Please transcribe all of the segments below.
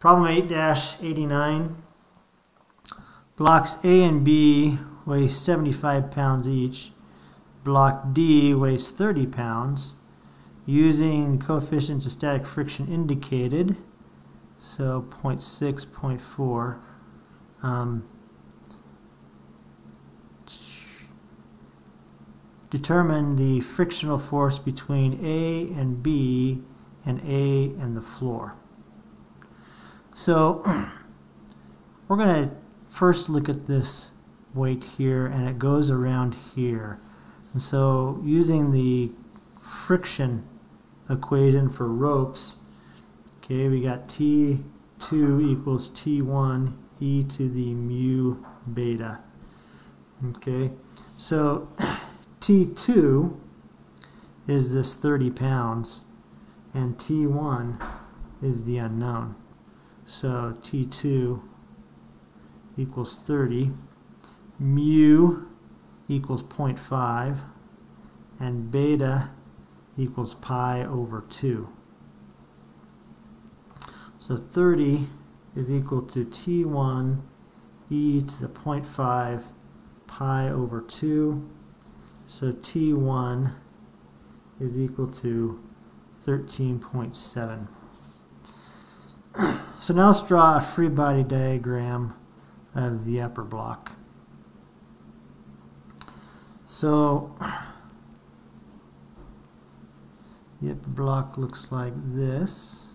Problem 8-89. Blocks A and B weigh 75 pounds each. Block D weighs 30 pounds. Using coefficients of static friction indicated, so 0.6, 0.4. Determine the frictional force between A and B and A and the floor. So we're going to first look at this weight here, and it goes around here. And so using the friction equation for ropes, okay, we got T2 equals T1 e to the mu beta. Okay, so T2 is this 30 pounds and T1 is the unknown. So T2 equals 30, mu equals 0.5, and beta equals pi over 2. So 30 is equal to T1 e to the 0.5 pi over 2. So T1 is equal to 13.7. So now let's draw a free body diagram of the upper block. So the upper block looks like this,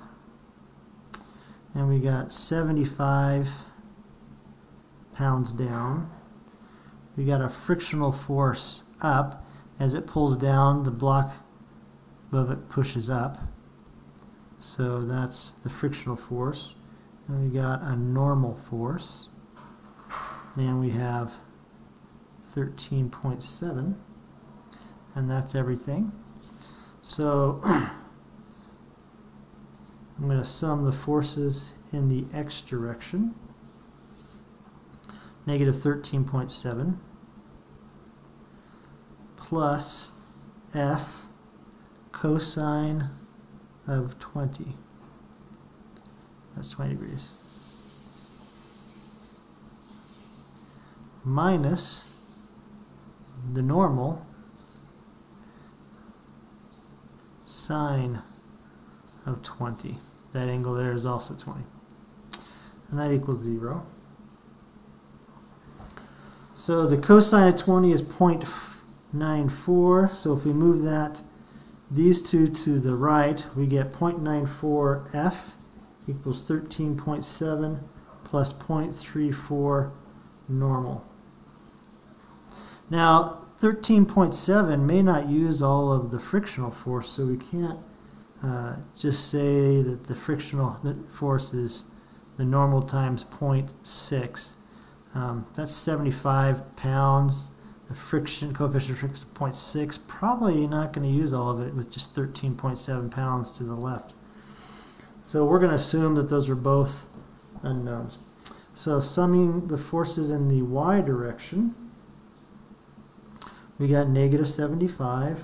and we got 75 pounds down. We got a frictional force up. As it pulls down, the block above it pushes up. So that's the frictional force. And we got a normal force. And we have 13.7. And that's everything. So I'm going to sum the forces in the x direction. Negative 13.7 plus f cosine of 20. That's 20 degrees. Minus the normal sine of 20. That angle there is also 20. And that equals 0. So the cosine of 20 is 0.94. So if we move these two to the right, we get 0.94 f equals 13.7 plus 0.34 normal. Now 13.7 may not use all of the frictional force, so we can't just say that the frictional force is the normal times 0.6. That's 75 pounds. The friction coefficient of friction is 0.6. Probably not going to use all of it with just 13.7 pounds to the left. So we're going to assume that those are both unknowns. So summing the forces in the y direction, we got negative 75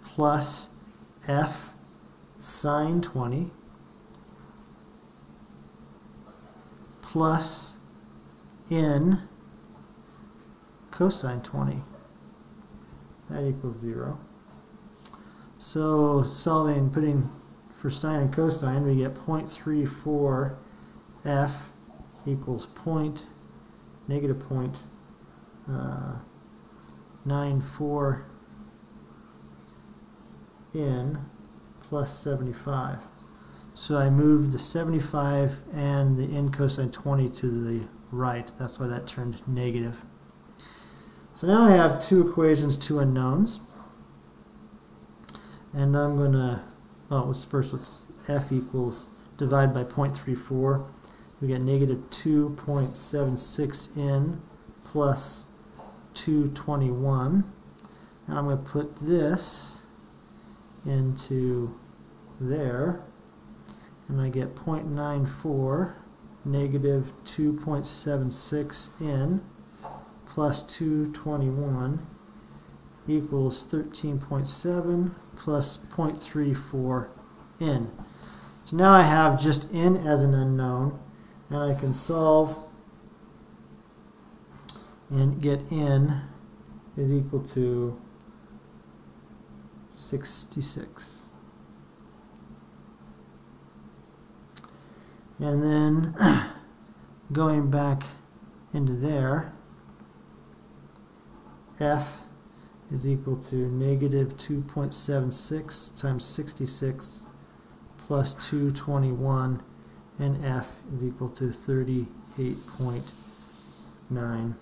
plus f sine 20 plus n cosine 20. That equals 0. So solving, putting for sine and cosine, we get 0.34 f equals negative 0.94 n plus 75. So I moved the 75 and the n cosine 20 to the right. That's why that turned negative. So now I have two equations, two unknowns. And I'm going to, first let's f equals divide by 0.34. We get negative 2.76 n plus 221. And I'm going to put this into there. And I get 0.94 negative 2.76 n plus 221 equals 13.7 plus 0.34 n. So now I have just n as an unknown, and I can solve and get n is equal to 66. And then going back into there, f is equal to negative 2.76 times 66 plus 221, and f is equal to 38.9.